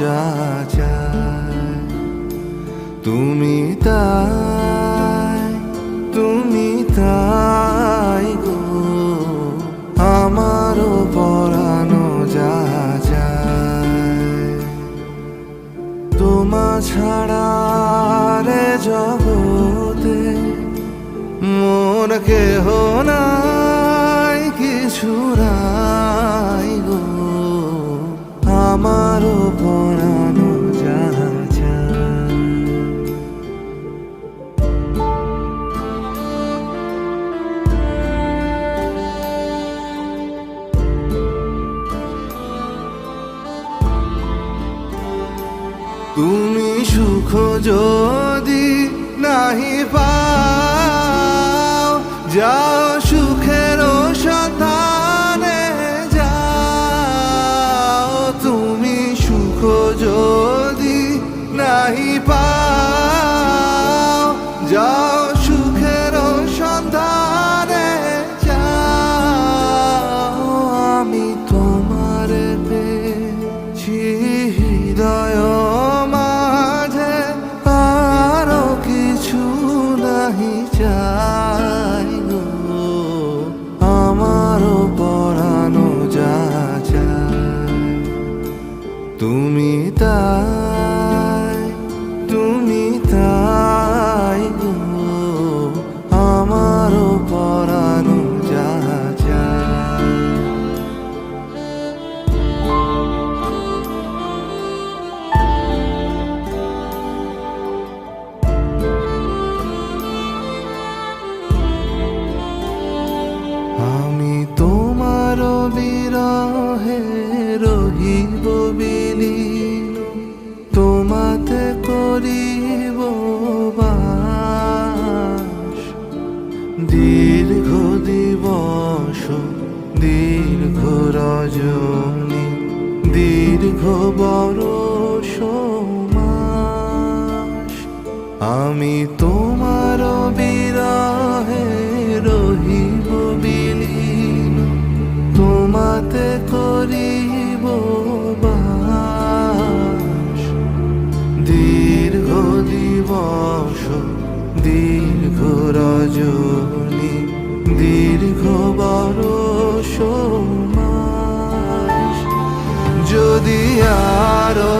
যা চায় তুমি তাই গো আমারও পরানো যা চায় তোমা ছাড়া রে জগতে মোর কেহ নাই কিছু নাই গো আমারও পরানো যা চায় তুমি সুখ যদি নাহি পাও যাও সুখের সন্ধানে যাও তুমি সুখ যদি নাহি পাও যাও সুখের সন্ধানে যাও আমি তোমার পেয়েছি হৃদয় মাঝে আরো কিছু নাহি চাই গো আমারও পরানো যা চায় তুমি তাই গো আমারও পরানো যা চায় আমি তোমার বিরহে রহিব বিলীন তোমাতে করিব বাস দীর্ঘ দিবস দীর্ঘ রজনী দীর্ঘ বরষ মাস আমি তোমার বিরহে রহিব বিলীন তোমাতে করিব বাস দীর্ঘ দিবস দীর্ঘ রজনী দীর্ঘ বরষ মাস যদি আরো